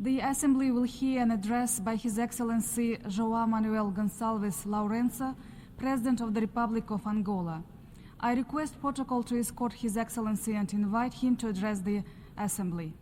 The Assembly will hear an address by His Excellency João Manuel Gonçalves Lourenço, President of the Republic of Angola. I request protocol to escort His Excellency and invite him to address the Assembly.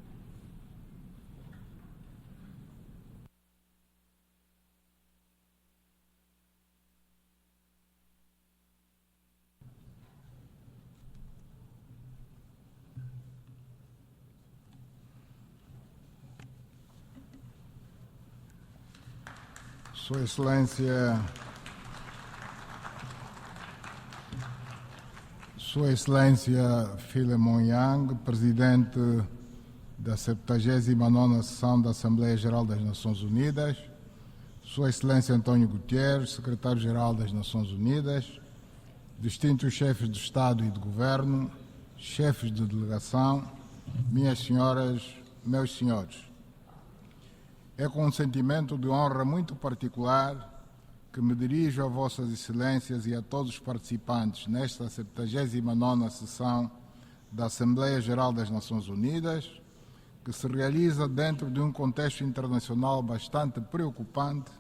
Sua Excelência Philemon Yang, Presidente da 79ª Sessão da Assembleia Geral das Nações Unidas, Sua Excelência António Guterres, Secretário-Geral das Nações Unidas, distintos chefes de Estado e de Governo, chefes de delegação, minhas senhoras, meus senhores. É com um sentimento de honra muito particular que me dirijo a Vossas Excelências e a todos os participantes nesta 79ª sessão da Assembleia Geral das Nações Unidas, que se realiza dentro de um contexto internacional bastante preocupante,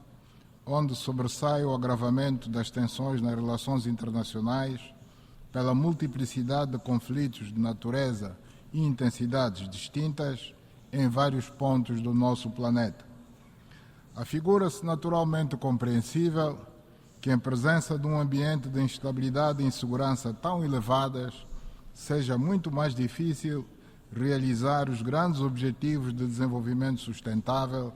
onde sobressai o agravamento das tensões nas relações internacionais pela multiplicidade de conflitos de natureza e intensidades distintas em vários pontos do nosso planeta. Afigura-se naturalmente compreensível que, em presença de um ambiente de instabilidade e insegurança tão elevadas, seja muito mais difícil realizar os grandes objetivos de desenvolvimento sustentável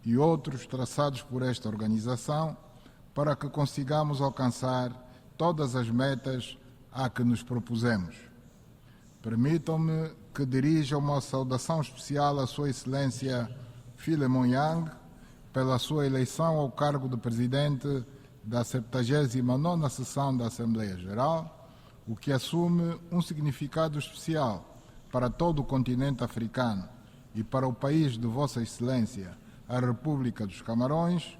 e outros traçados por esta organização para que consigamos alcançar todas as metas a que nos propusemos. Permitam-me que dirija uma saudação especial à Sua Excelência Philemon Yang pela sua eleição ao cargo de Presidente da 79ª Sessão da Assembleia Geral, o que assume um significado especial para todo o continente africano e para o país de Vossa Excelência, a República dos Camarões,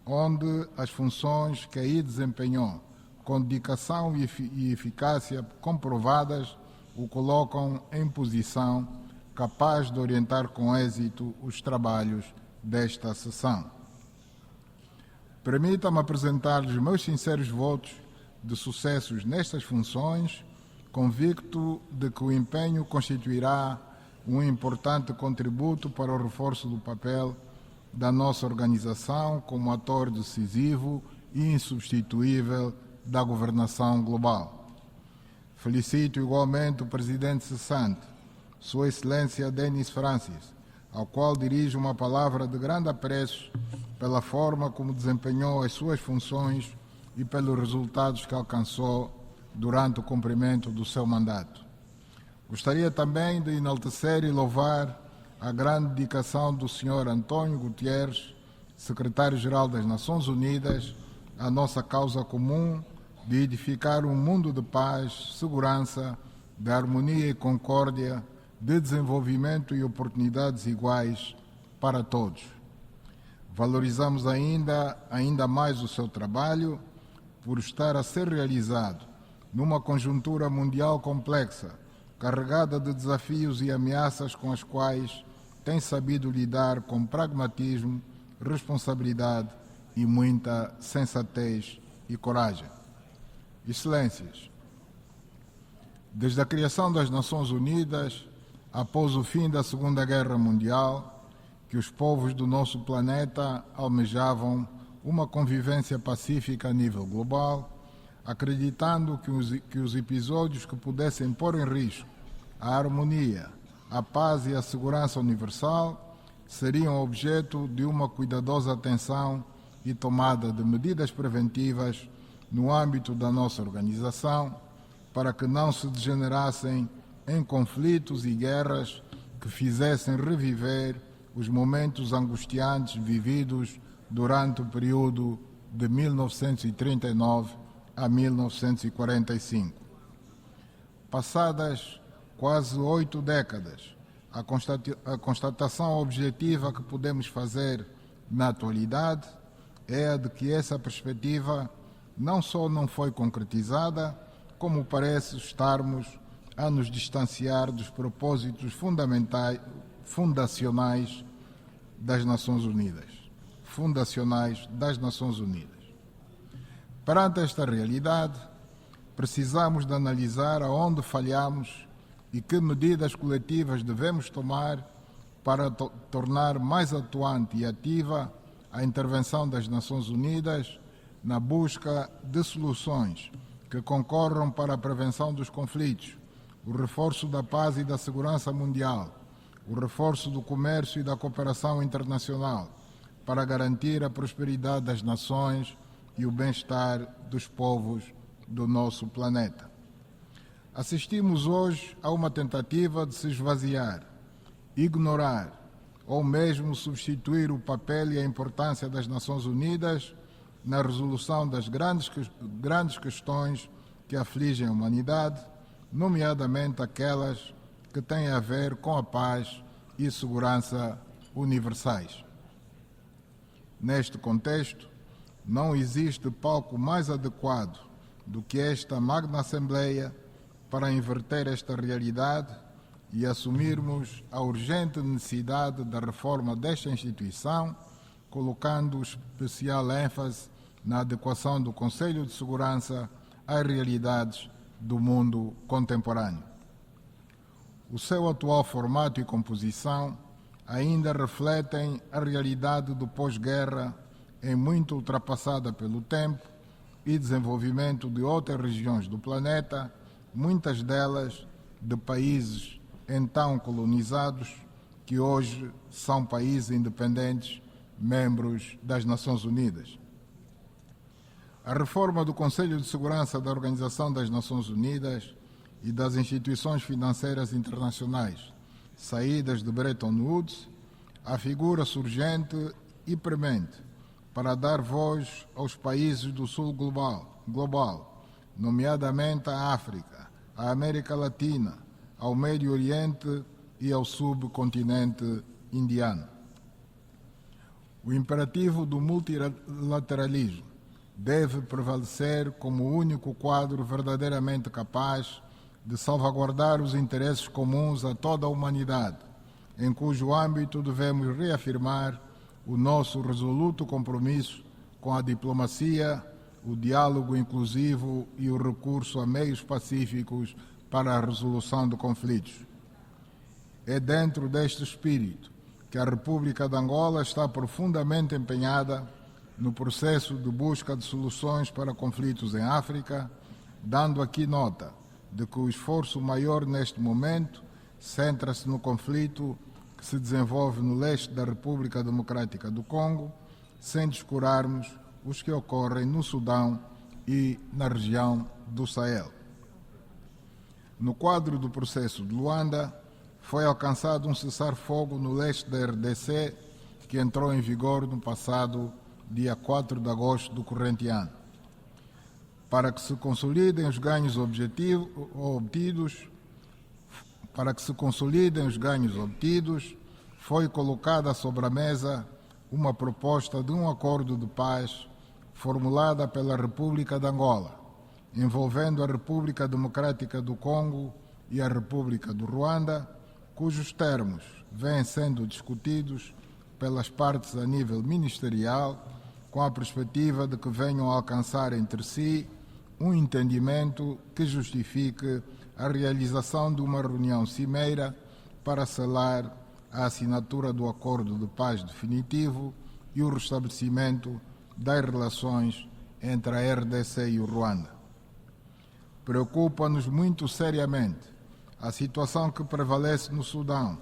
onde as funções que aí desempenhou, com dedicação e eficácia comprovadas, o colocam em posição capaz de orientar com êxito os trabalhos desta sessão. Permita-me apresentar-lhes meus sinceros votos de sucessos nestas funções, convicto de que o empenho constituirá um importante contributo para o reforço do papel da nossa organização como ator decisivo e insubstituível da governação global. Felicito igualmente o Presidente cessante, Sua Excelência Denis Francis, ao qual dirijo uma palavra de grande apreço pela forma como desempenhou as suas funções e pelos resultados que alcançou durante o cumprimento do seu mandato. Gostaria também de enaltecer e louvar a grande dedicação do Sr. António Guterres, Secretário-Geral das Nações Unidas, à nossa causa comum de edificar um mundo de paz, segurança, de harmonia e concórdia, de desenvolvimento e oportunidades iguais para todos. Valorizamos ainda mais o seu trabalho por estar a ser realizado numa conjuntura mundial complexa, carregada de desafios e ameaças com as quais tem sabido lidar com pragmatismo, responsabilidade e muita sensatez e coragem. Excelências, desde a criação das Nações Unidas, após o fim da Segunda Guerra Mundial, que os povos do nosso planeta almejavam uma convivência pacífica a nível global, acreditando que os episódios que pudessem pôr em risco a harmonia, a paz e a segurança universal seriam objeto de uma cuidadosa atenção e tomada de medidas preventivas no âmbito da nossa organização, para que não se degenerassem em conflitos e guerras que fizessem reviver os momentos angustiantes vividos durante o período de 1939 a 1945. Passadas quase 8 décadas, a constatação objetiva que podemos fazer na atualidade é a de que essa perspectiva não só não foi concretizada, como parece estarmos a nos distanciar dos propósitos fundacionais das Nações Unidas, fundacionais das Nações Unidas. Perante esta realidade, precisamos de analisar aonde falhamos e que medidas coletivas devemos tomar para tornar mais atuante e ativa a intervenção das Nações Unidas na busca de soluções que concorram para a prevenção dos conflitos, o reforço da paz e da segurança mundial, o reforço do comércio e da cooperação internacional, para garantir a prosperidade das nações e o bem-estar dos povos do nosso planeta. Assistimos hoje a uma tentativa de se esvaziar, ignorar ou mesmo substituir o papel e a importância das Nações Unidas na resolução das grandes questões que afligem a humanidade, nomeadamente aquelas que têm a ver com a paz e segurança universais. Neste contexto, não existe palco mais adequado do que esta magna Assembleia para inverter esta realidade e assumirmos a urgente necessidade da reforma desta instituição, colocando especial ênfase na adequação do Conselho de Segurança às realidades do mundo contemporâneo. O seu atual formato e composição ainda refletem a realidade do pós-guerra, em muito ultrapassada pelo tempo e desenvolvimento de outras regiões do planeta, muitas delas de países então colonizados, que hoje são países independentes, membros das Nações Unidas. A reforma do Conselho de Segurança da Organização das Nações Unidas e das instituições financeiras internacionais, saídas de Bretton Woods, afigura surgente e premente para dar voz aos países do sul global, nomeadamente à África, à América Latina, ao Médio Oriente e ao subcontinente indiano. O imperativo do multilateralismo deve prevalecer como o único quadro verdadeiramente capaz de salvaguardar os interesses comuns a toda a humanidade, em cujo âmbito devemos reafirmar o nosso resoluto compromisso com a diplomacia, o diálogo inclusivo e o recurso a meios pacíficos para a resolução de conflitos. É dentro deste espírito que a República de Angola está profundamente empenhada no processo de busca de soluções para conflitos em África, dando aqui nota de que o esforço maior neste momento centra-se no conflito que se desenvolve no leste da República Democrática do Congo, sem descurarmos os que ocorrem no Sudão e na região do Sahel. No quadro do processo de Luanda, foi alcançado um cessar-fogo no leste da RDC, que entrou em vigor no passado dia 4 de agosto do corrente ano. Para que se consolidem os ganhos obtidos, foi colocada sobre a mesa uma proposta de um acordo de paz formulada pela República de Angola, envolvendo a República Democrática do Congo e a República do Ruanda, cujos termos vêm sendo discutidos pelas partes a nível ministerial, com a perspectiva de que venham a alcançar entre si um entendimento que justifique a realização de uma reunião cimeira para selar a assinatura do acordo de paz definitivo e o restabelecimento das relações entre a RDC e o Ruanda. Preocupa-nos muito seriamente a situação que prevalece no Sudão,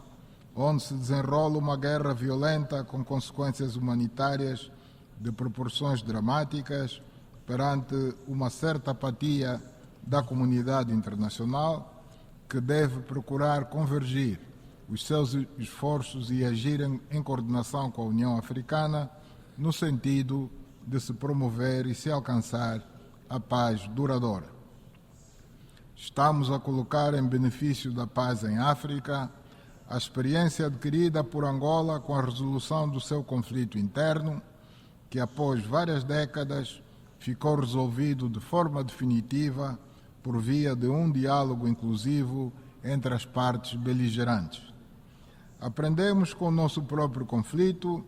onde se desenrola uma guerra violenta com consequências humanitárias de proporções dramáticas perante uma certa apatia da comunidade internacional, que deve procurar convergir os seus esforços e agir em coordenação com a União Africana no sentido de se promover e se alcançar a paz duradoura. Estamos a colocar em benefício da paz em África a experiência adquirida por Angola com a resolução do seu conflito interno, que após várias décadas ficou resolvido de forma definitiva por via de um diálogo inclusivo entre as partes beligerantes. Aprendemos com o nosso próprio conflito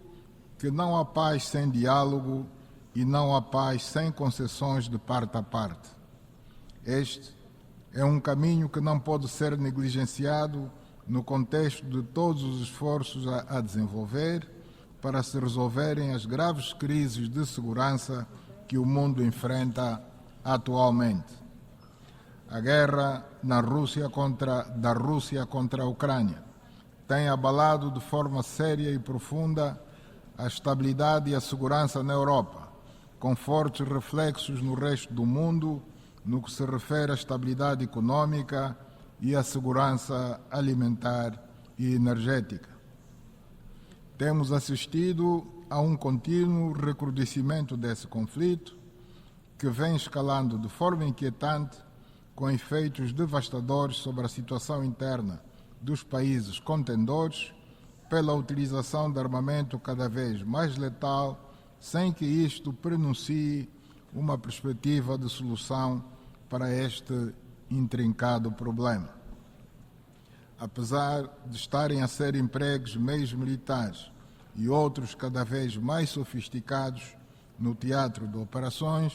que não há paz sem diálogo e não há paz sem concessões de parte a parte. Este é um caminho que não pode ser negligenciado no contexto de todos os esforços a desenvolver para se resolverem as graves crises de segurança que o mundo enfrenta atualmente. A guerra da Rússia contra a Ucrânia tem abalado de forma séria e profunda a estabilidade e a segurança na Europa, com fortes reflexos no resto do mundo no que se refere à estabilidade econômica e à segurança alimentar e energética. Temos assistido a um contínuo recrudescimento desse conflito, que vem escalando de forma inquietante, com efeitos devastadores sobre a situação interna dos países contendores, pela utilização de armamento cada vez mais letal, sem que isto prenuncie uma perspectiva de solução para este intrincado problema. Apesar de estarem a ser empregues meios militares e outros cada vez mais sofisticados no teatro de operações,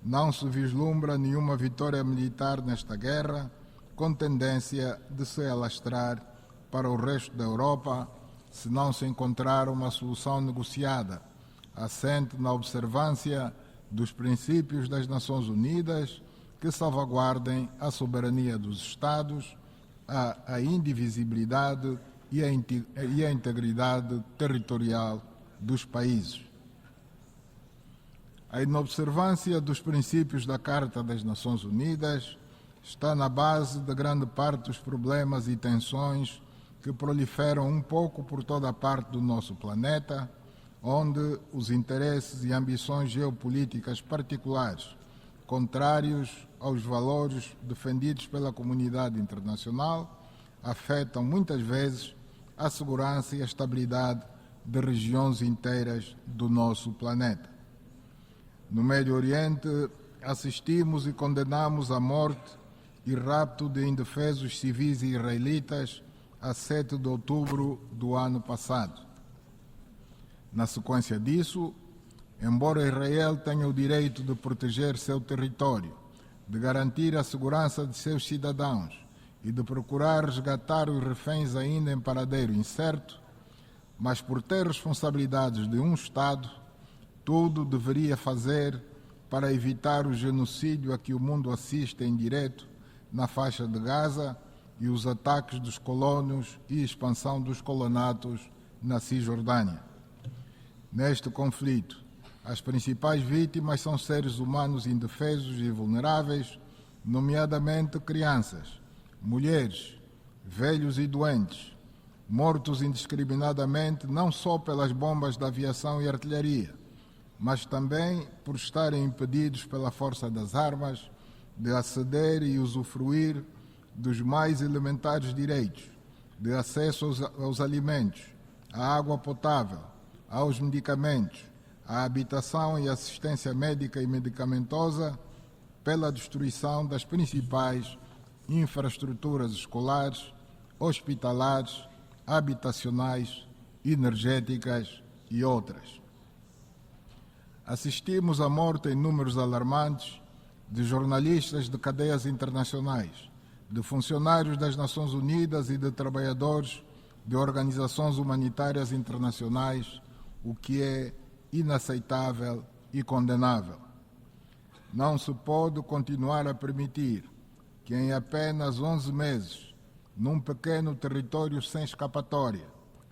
não se vislumbra nenhuma vitória militar nesta guerra, com tendência de se alastrar para o resto da Europa, se não se encontrar uma solução negociada, assente na observância dos princípios das Nações Unidas, que salvaguardem a soberania dos Estados, a indivisibilidade e a integridade territorial dos países. A inobservância dos princípios da Carta das Nações Unidas está na base de grande parte dos problemas e tensões que proliferam um pouco por toda a parte do nosso planeta, onde os interesses e ambições geopolíticas particulares, contrários aos valores defendidos pela comunidade internacional, afetam muitas vezes a segurança e a estabilidade de regiões inteiras do nosso planeta. No Médio Oriente, assistimos e condenamos a morte e rapto de indefesos civis israelitas a 7 de outubro do ano passado. Na sequência disso, embora Israel tenha o direito de proteger seu território, de garantir a segurança de seus cidadãos e de procurar resgatar os reféns ainda em paradeiro incerto, mas por ter responsabilidades de um Estado, tudo deveria fazer para evitar o genocídio a que o mundo assiste em direto na faixa de Gaza e os ataques dos colonos e expansão dos colonatos na Cisjordânia. Neste conflito, as principais vítimas são seres humanos indefesos e vulneráveis, nomeadamente crianças, mulheres, velhos e doentes, mortos indiscriminadamente não só pelas bombas da aviação e artilharia, mas também por estarem impedidos pela força das armas de aceder e usufruir dos mais elementares direitos, de acesso aos alimentos, à água potável, aos medicamentos, à habitação e assistência médica e medicamentosa, pela destruição das principais infraestruturas escolares, hospitalares, habitacionais, energéticas e outras. Assistimos à morte em números alarmantes de jornalistas de cadeias internacionais, de funcionários das Nações Unidas e de trabalhadores de organizações humanitárias internacionais, o que é inaceitável e condenável. Não se pode continuar a permitir que em apenas 11 meses, num pequeno território sem escapatória,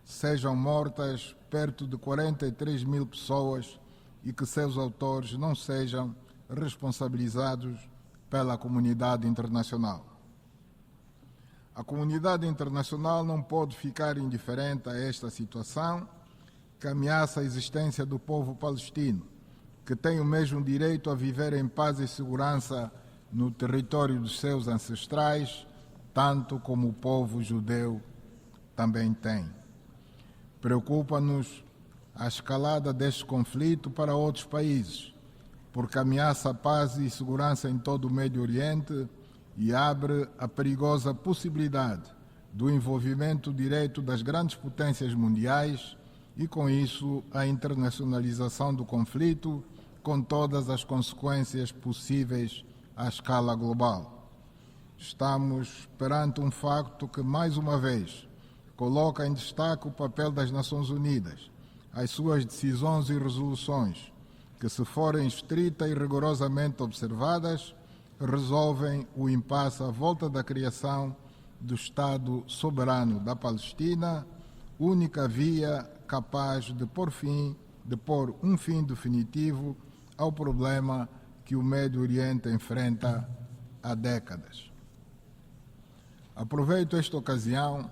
sejam mortas perto de 43 mil pessoas e que seus autores não sejam responsabilizados pela comunidade internacional. A comunidade internacional não pode ficar indiferente a esta situação que ameaça a existência do povo palestino, que tem o mesmo direito a viver em paz e segurança no território dos seus ancestrais, tanto como o povo judeu também tem. Preocupa-nos a escalada deste conflito para outros países, porque ameaça a paz e segurança em todo o Médio Oriente e abre a perigosa possibilidade do envolvimento direto das grandes potências mundiais e, com isso, a internacionalização do conflito, com todas as consequências possíveis à escala global. Estamos perante um facto que, mais uma vez, coloca em destaque o papel das Nações Unidas, as suas decisões e resoluções, que, se forem estrita e rigorosamente observadas, resolvem o impasse à volta da criação do Estado soberano da Palestina, única via capaz de pôr um fim definitivo ao problema que o Médio Oriente enfrenta há décadas. Aproveito esta ocasião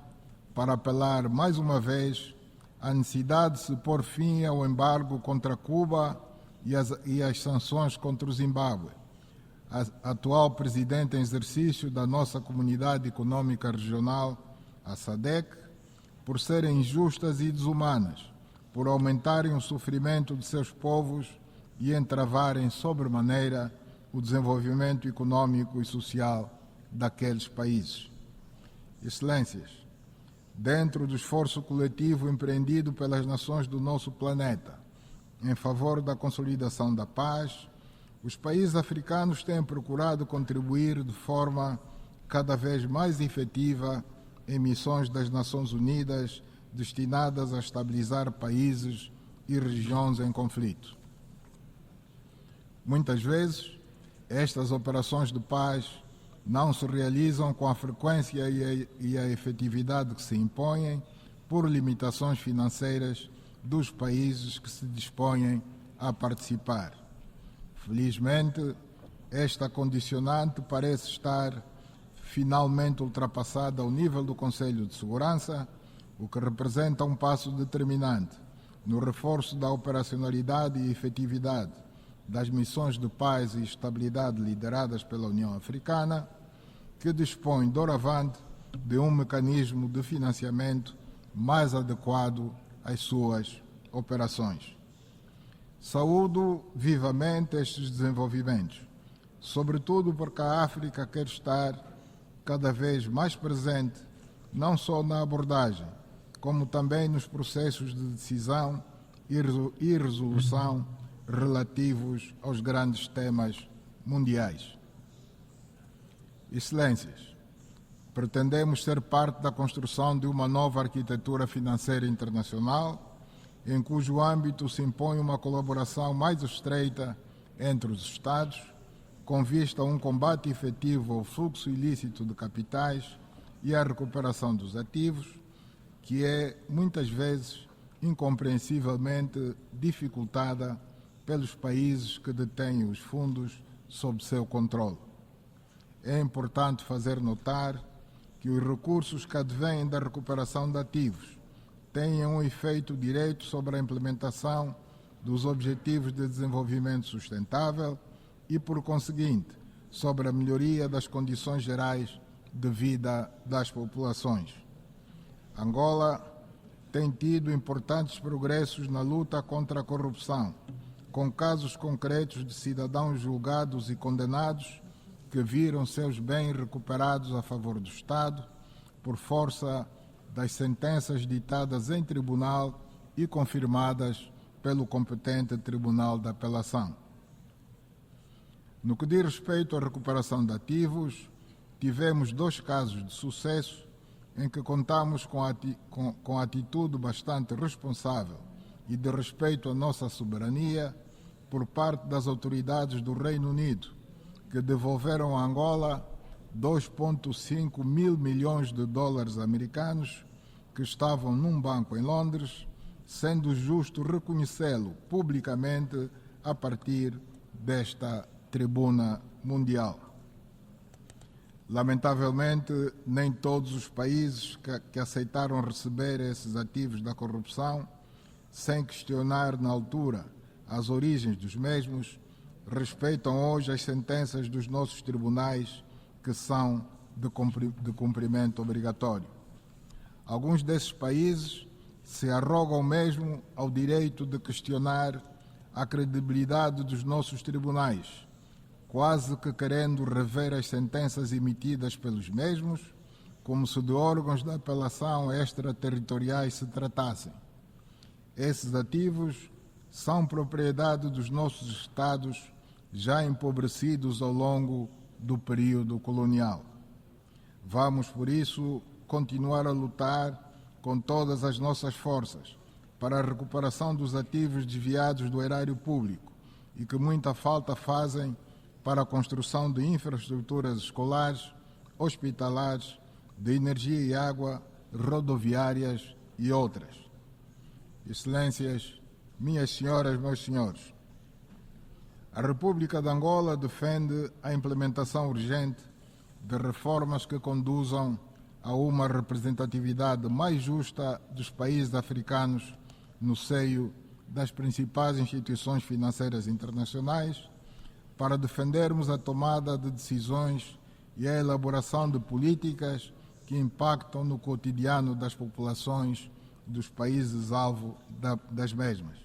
para apelar mais uma vez à necessidade de se pôr fim ao embargo contra Cuba e as sanções contra o Zimbábue. A atual presidente em exercício da nossa Comunidade Econômica Regional, a SADC, por serem injustas e desumanas, por aumentarem o sofrimento de seus povos e entravarem sobremaneira o desenvolvimento econômico e social daqueles países. Excelências, dentro do esforço coletivo empreendido pelas nações do nosso planeta em favor da consolidação da paz, os países africanos têm procurado contribuir de forma cada vez mais efetiva em missões das Nações Unidas destinadas a estabilizar países e regiões em conflito. Muitas vezes, estas operações de paz não se realizam com a frequência e a efetividade que se impõem por limitações financeiras dos países que se dispõem a participar. Felizmente, esta condicionante parece estar finalmente ultrapassada ao nível do Conselho de Segurança, o que representa um passo determinante no reforço da operacionalidade e efetividade das missões de paz e estabilidade lideradas pela União Africana, que dispõe, doravante, de um mecanismo de financiamento mais adequado às suas operações. Saúdo vivamente estes desenvolvimentos, sobretudo porque a África quer estar cada vez mais presente, não só na abordagem, como também nos processos de decisão e resolução relativos aos grandes temas mundiais. Excelências, pretendemos ser parte da construção de uma nova arquitetura financeira internacional, em cujo âmbito se impõe uma colaboração mais estreita entre os Estados, com vista a um combate efetivo ao fluxo ilícito de capitais e à recuperação dos ativos, que é, muitas vezes, incompreensivelmente dificultada pelos países que detêm os fundos sob seu controle. É importante fazer notar que os recursos que advêm da recuperação de ativos tenham um efeito direto sobre a implementação dos Objetivos de Desenvolvimento Sustentável e, por conseguinte, sobre a melhoria das condições gerais de vida das populações. Angola tem tido importantes progressos na luta contra a corrupção, com casos concretos de cidadãos julgados e condenados que viram seus bens recuperados a favor do Estado por força das sentenças ditadas em tribunal e confirmadas pelo competente Tribunal de Apelação. No que diz respeito à recuperação de ativos, tivemos 2 casos de sucesso em que contamos com atitude bastante responsável e de respeito à nossa soberania por parte das autoridades do Reino Unido, que devolveram a Angola 2,5 mil milhões de dólares americanos que estavam num banco em Londres, sendo justo reconhecê-lo publicamente a partir desta tribuna mundial. Lamentavelmente, nem todos os países que aceitaram receber esses ativos da corrupção, sem questionar na altura as origens dos mesmos, respeitam hoje as sentenças dos nossos tribunais que são de cumprimento obrigatório. Alguns desses países se arrogam mesmo ao direito de questionar a credibilidade dos nossos tribunais, quase que querendo rever as sentenças emitidas pelos mesmos, como se de órgãos de apelação extraterritoriais se tratassem. Esses ativos são propriedade dos nossos Estados já empobrecidos ao longo do período colonial. Vamos, por isso, continuar a lutar com todas as nossas forças para a recuperação dos ativos desviados do erário público e que muita falta fazem para a construção de infraestruturas escolares, hospitalares, de energia e água, rodoviárias e outras. Excelências, minhas senhoras, meus senhores, a República de Angola defende a implementação urgente de reformas que conduzam a uma representatividade mais justa dos países africanos no seio das principais instituições financeiras internacionais, para defendermos a tomada de decisões e a elaboração de políticas que impactam no cotidiano das populações dos países-alvo das mesmas.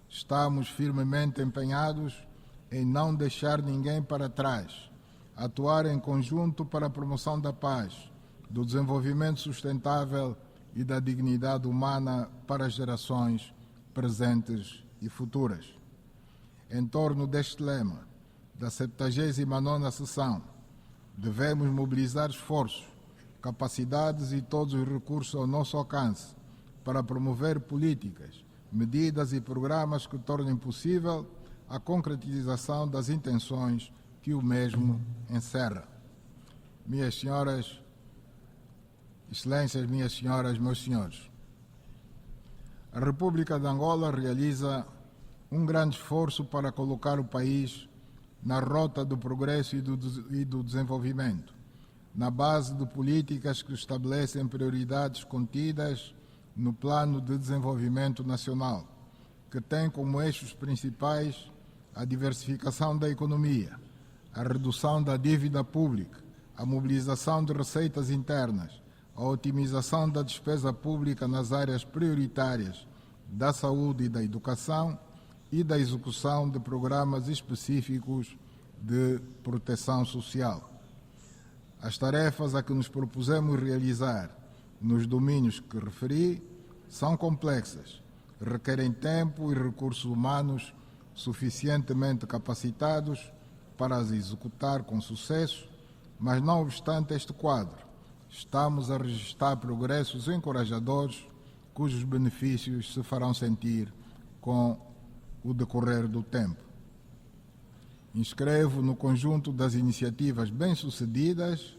Estamos firmemente empenhados em não deixar ninguém para trás, atuar em conjunto para a promoção da paz, do desenvolvimento sustentável e da dignidade humana para as gerações presentes e futuras. Em torno deste lema, da 79ª sessão, devemos mobilizar esforços, capacidades e todos os recursos ao nosso alcance para promover políticas, medidas e programas que tornem possível a concretização das intenções que o mesmo encerra. Minhas senhoras, excelências, minhas senhoras, meus senhores, a República de Angola realiza um grande esforço para colocar o país na rota do progresso e do desenvolvimento, na base de políticas que estabelecem prioridades contidas no Plano de Desenvolvimento Nacional, que tem como eixos principais a diversificação da economia, a redução da dívida pública, a mobilização de receitas internas, a otimização da despesa pública nas áreas prioritárias da saúde e da educação e da execução de programas específicos de proteção social. As tarefas a que nos propusemos realizar nos domínios que referi são complexas, requerem tempo e recursos humanos suficientemente capacitados para as executar com sucesso, mas não obstante este quadro, estamos a registrar progressos encorajadores cujos benefícios se farão sentir com o decorrer do tempo. Inscrevo no conjunto das iniciativas bem-sucedidas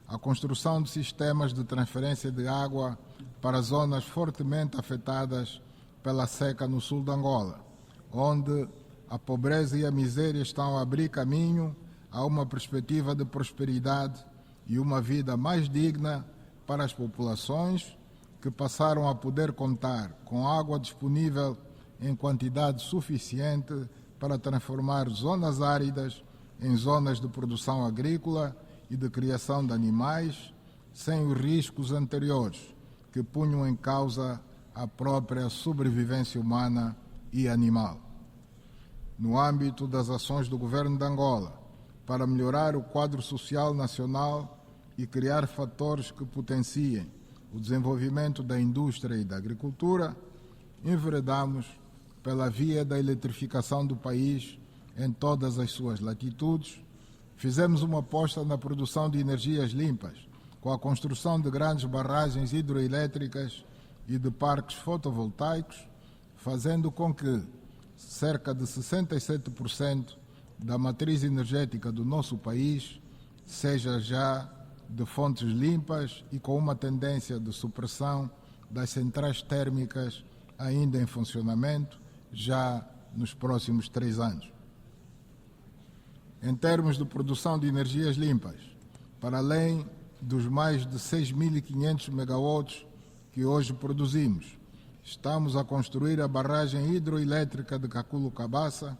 a construção de sistemas de transferência de água para zonas fortemente afetadas pela seca no sul de Angola, onde a pobreza e a miséria estão a abrir caminho a uma perspectiva de prosperidade e uma vida mais digna para as populações que passaram a poder contar com água disponível em quantidade suficiente para transformar zonas áridas em zonas de produção agrícola e de criação de animais, sem os riscos anteriores que punham em causa a própria sobrevivência humana e animal. No âmbito das ações do Governo de Angola, para melhorar o quadro social nacional e criar fatores que potenciem o desenvolvimento da indústria e da agricultura, enveredamos pela via da eletrificação do país em todas as suas latitudes. Fizemos uma aposta na produção de energias limpas, com a construção de grandes barragens hidroelétricas e de parques fotovoltaicos, fazendo com que cerca de 67% da matriz energética do nosso país seja já de fontes limpas e com uma tendência de supressão das centrais térmicas ainda em funcionamento já nos próximos 3 anos. Em termos de produção de energias limpas, para além dos mais de 6.500 megawatts que hoje produzimos, estamos a construir a barragem hidroelétrica de Kakulo Cabaça,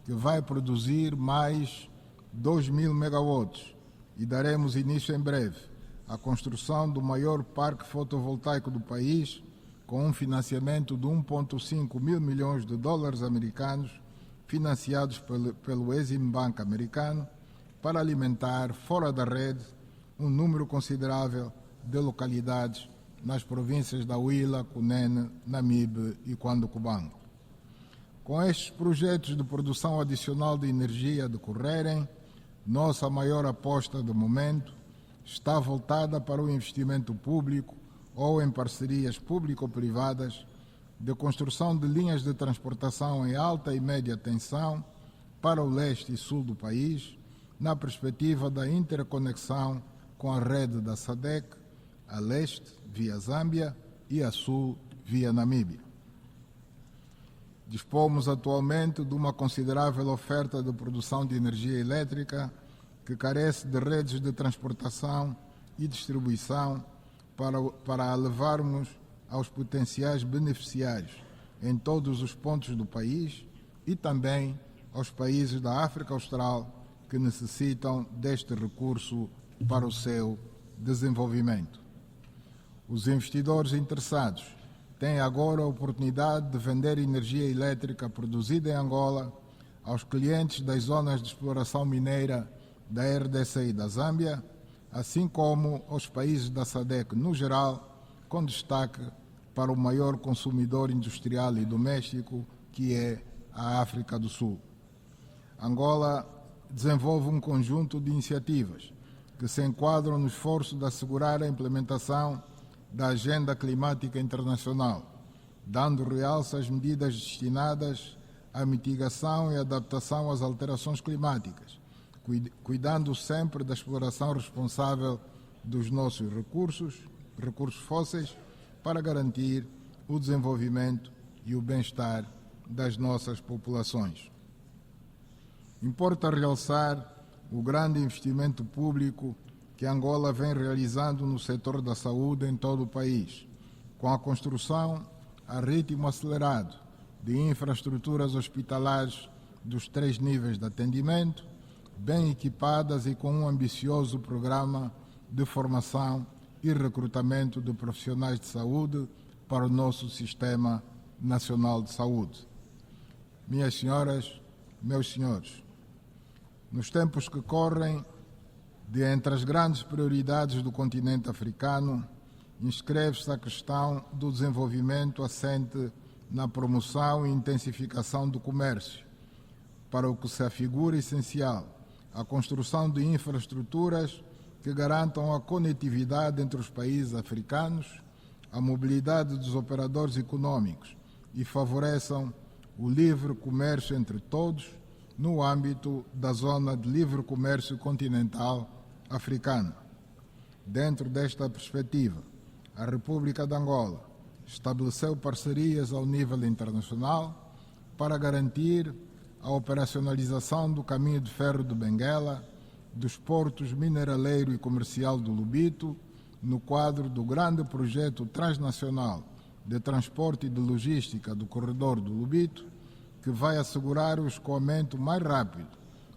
que vai produzir mais 2.000 megawatts, e daremos início em breve à construção do maior parque fotovoltaico do país, com um financiamento de 1,5 mil milhões de dólares americanos, financiados pelo Exim Bank americano, para alimentar fora da rede um número considerável de localidades nas províncias da Huila, Cunene, Namibe e Cuando-Cubango. Com estes projetos de produção adicional de energia a decorrerem, nossa maior aposta de momento está voltada para o investimento público ou em parcerias público-privadas de construção de linhas de transportação em alta e média tensão para o leste e sul do país, na perspectiva da interconexão com a rede da SADC, a leste, via Zâmbia, e a sul, via Namíbia. Dispomos atualmente de uma considerável oferta de produção de energia elétrica que carece de redes de transportação e distribuição para a levarmos aos potenciais beneficiários em todos os pontos do país e também aos países da África Austral que necessitam deste recurso para o seu desenvolvimento. Os investidores interessados têm agora a oportunidade de vender energia elétrica produzida em Angola aos clientes das zonas de exploração mineira da RDC e da Zâmbia, assim como aos países da SADC no geral, com destaque para o maior consumidor industrial e doméstico, que é a África do Sul. Angola desenvolve um conjunto de iniciativas que se enquadram no esforço de assegurar a implementação da Agenda Climática Internacional, dando realce às medidas destinadas à mitigação e adaptação às alterações climáticas, cuidando sempre da exploração responsável dos nossos recursos fósseis, para garantir o desenvolvimento e o bem-estar das nossas populações. Importa realçar o grande investimento público que Angola vem realizando no setor da saúde em todo o país, com a construção a ritmo acelerado de infraestruturas hospitalares dos 3 níveis de atendimento, bem equipadas e com um ambicioso programa de formação e recrutamento de profissionais de saúde para o nosso Sistema Nacional de Saúde. Minhas senhoras, meus senhores, nos tempos que correm, de entre as grandes prioridades do continente africano, inscreve-se a questão do desenvolvimento assente na promoção e intensificação do comércio, para o que se afigura essencial a construção de infraestruturas que garantam a conectividade entre os países africanos, a mobilidade dos operadores econômicos e favoreçam o livre comércio entre todos no âmbito da Zona de Livre Comércio Continental Africana. Dentro desta perspectiva, a República de Angola estabeleceu parcerias ao nível internacional para garantir a operacionalização do caminho de ferro de Benguela, dos portos mineraleiro e comercial do Lubito, no quadro do grande projeto transnacional de transporte e de logística do corredor do Lubito, que vai assegurar o escoamento mais rápido,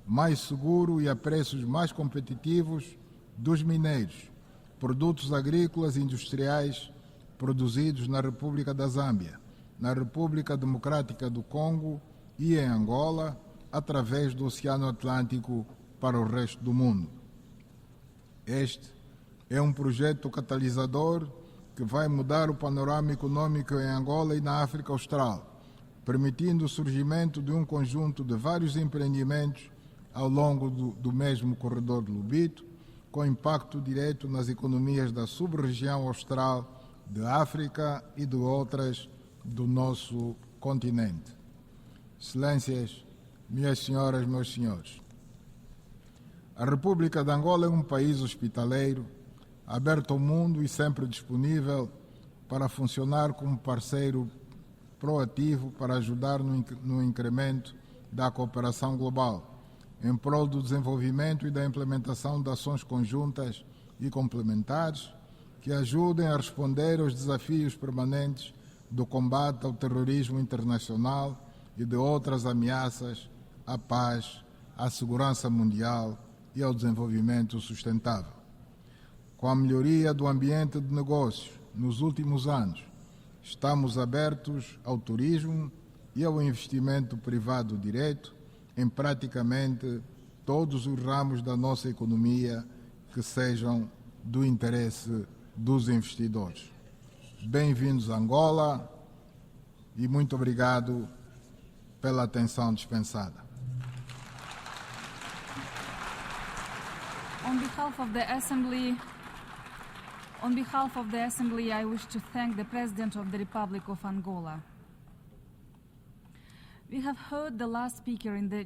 mais seguro e a preços mais competitivos dos minérios, produtos agrícolas e industriais produzidos na República da Zâmbia, na República Democrática do Congo e em Angola, através do Oceano Atlântico para o resto do mundo. Este é um projeto catalisador que vai mudar o panorama econômico em Angola e na África Austral, permitindo o surgimento de um conjunto de vários empreendimentos ao longo do mesmo corredor do Lubito, com impacto direto nas economias da sub-região austral de África e de outras do nosso continente. Excelências, minhas senhoras, meus senhores, a República de Angola é um país hospitaleiro, aberto ao mundo e sempre disponível para funcionar como parceiro proativo para ajudar no incremento da cooperação global, em prol do desenvolvimento e da implementação de ações conjuntas e complementares que ajudem a responder aos desafios permanentes do combate ao terrorismo internacional e de outras ameaças à paz, à segurança mundial e ao desenvolvimento sustentável. Com a melhoria do ambiente de negócios nos últimos anos, estamos abertos ao turismo e ao investimento privado direto em praticamente todos os ramos da nossa economia que sejam do interesse dos investidores. Bem-vindos a Angola e muito obrigado pela atenção dispensada. On behalf of the Assembly, I wish to thank the President of the Republic of Angola. We have heard the last speaker in the